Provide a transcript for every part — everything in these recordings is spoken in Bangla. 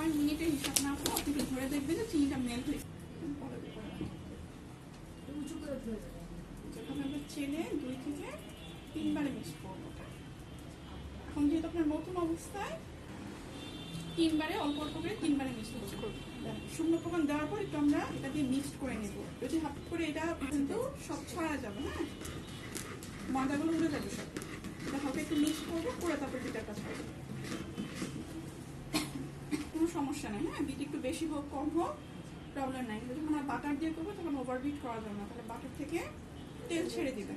কয় মিনিটের হিসাব না করে আপনি ধরে দেখবেন যে চিনিটা মেল্ট হয়ে যখন আমরা চেনে 2 থেকে 3 বারে মিক্স করবো। এখন যেহেতু আপনার নতুন অবস্থায় 3 বারে অল্প অল্প করে 3 বারে মিক্স করবো। শুকনো উপকরণ দেওয়ার পর একটু আমরা এটা দিয়ে মিক্সড করে নেব। যদি হাত করে এটা কিন্তু সব ছড়া যাবে, হ্যাঁ ময়দাগুলো উড়ে যাবে সব। এটা হালকা একটু মিক্স করবো, করে তারপর বিটারটা ছাড়বো। কোনো সমস্যা নেই, হ্যাঁ বিট একটু বেশি হোক কম হোক প্রবলেম নাই। যখন আমরা বাটার দিয়ে করবো তখন ওভারবিট করা যাবে না, তাহলে বাটার থেকে তেল ছেড়ে দিবে।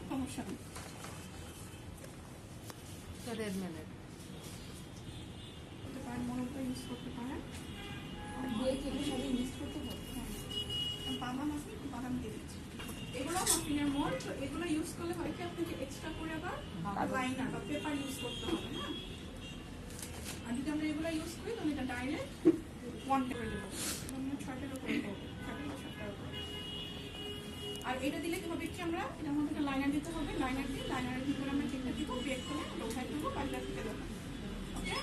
সমস্যা নেই। মনোটা ইউজ করতে পারেন, সবই মিক্স করতে হবে। বাদাম আছে, বাদাম দিয়ে দিচ্ছি। এগুলো মাফিনের মোল্ড, তো এগুলো ইউজ করলে হয় কি আপনাকে এক্সট্রা করে আবার লাইনার বা পেপার ইউজ করতে হবে না। আর যদি আমরা এগুলো ইউজ করি তাহলে এটা ডাইরেক্ট 1 করে দেবো, 6টার উপরে করবো, 6টা বা 7টার উপরে। আর এটা দিলে কি হবে কি আমরা এটার মধ্যে একটা লাইনার দিতে হবে, লাইনার দিয়ে লাইনারের ভিতরে আমরা কেকটা দিব, বেক করে উঠাই দেবো, পাল্টা থেকে দেবো। ওকে,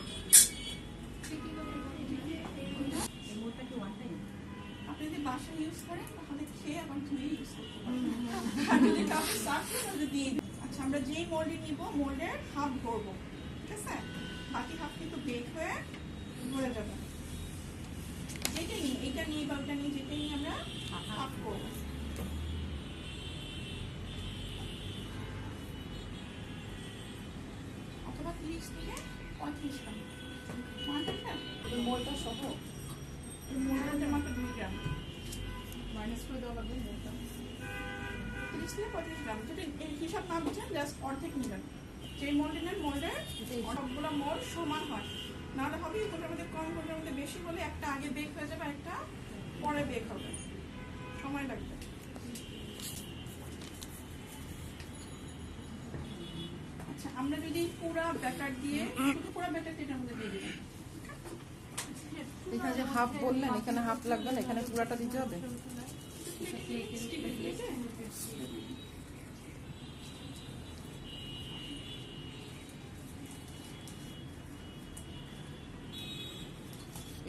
আপনি যদি বাসা ইউজ করেন তাহলে খেয়ে আবার ধুয়ে ইউজ করতে পারবেন। যদি কাউকে সার্ভ করে তাহলে দিয়ে দিন। আচ্ছা, আমরা যেই মোল্ডে নিব মোল্ডের হাফ ভরবো, ঠিক আছে? বাকি হাফ কিন্তু বেক হয়ে ভরে যাবে। যেটা নিই, এইটা নিই বা ওটা নিই, যেটা নিই আমরা হাফ করবো। অথবা 30 থেকে 35 গ্রাম মোলটা সহ। মোলটা মাত্র 2 গ্রাম মাইনাস করে দেওয়া লাগবে। মোলটা 30 থেকে 35 গ্রাম। যদি এই হিসাব না বুঝেন জাস্ট অর্ধেক নেবেন। যে মোল্ডে নেন মোল্ডের সবগুলো মোল্ড সমান হয়, নাহলে হবে কোনটার মধ্যে কম কোনটার মধ্যে বেশি হলে একটা আগে বেক হয়ে যাবে, একটা পরে বেক হবে, সময় লাগবে। আচ্ছা, আমরা যদি পুরা ব্যাটার দিয়ে শুধু পুরা ব্যাটার এটার মধ্যে দিয়ে দিবেন। এখানে যে হাফ বললেন এখানে হাফ লাগবে না, এখানে পুরাটা দিতে হবে।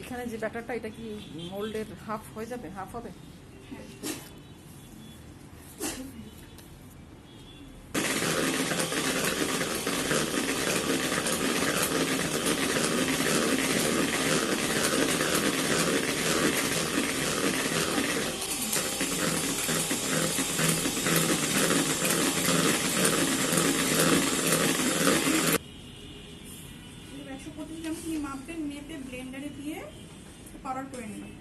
এখানে যে ব্যাটারটা এটা কি মোল্ডের হাফ হয়ে যাবে, হাফ হবে? মাপবেন, মেপে ব্লেন্ডারে দিয়ে পাউডার করে নেবেন।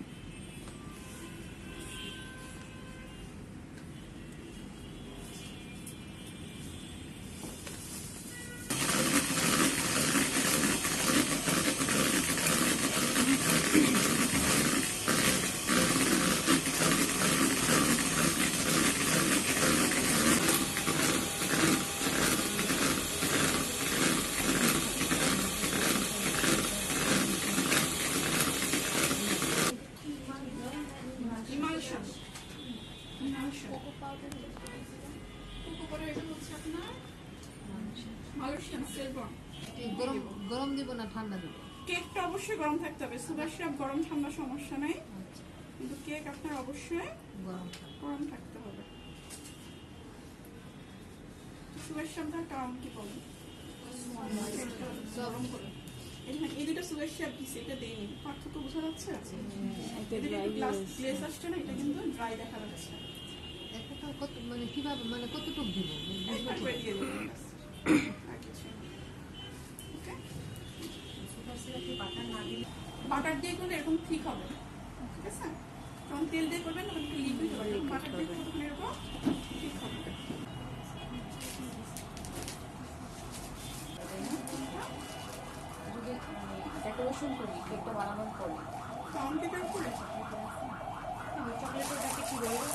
গরম দিব না ঠান্ডা দিব? কেকটা অবশ্যই গরম থাকতে হবে। সুগার সিরাপ গরম ঠান্ডা সমস্যা নাই, কিন্তু কেক আপনার অবশ্যই গরম থাকতে হবে। সুগার সিরাপটার কারণ কি বলুন? গরম করে এই দুটো সুগার সিরাপ দিচ্ছে, এটা দেয়নি। পার্থক্য বোঝা যাচ্ছে? গ্লেস আসছে না, এটা কিন্তু ড্রাই দেখা যাচ্ছে। মানে কিভাবে, মানে কতটুকু দিব? বাটার দিয়ে করলে এরকম ঠিক হবে, ঠিক আছে? যখন তেল দিয়ে করবেন তখন একটু লিকুইড হবে, বাটার দিয়ে করলে তখন এরকম ঠিক হবে। ডেকোরেশন করি কেকটা বানানোর পরে পাউন্ড কেকের উপরে চকলেটের প্যাকেট কি বলবো?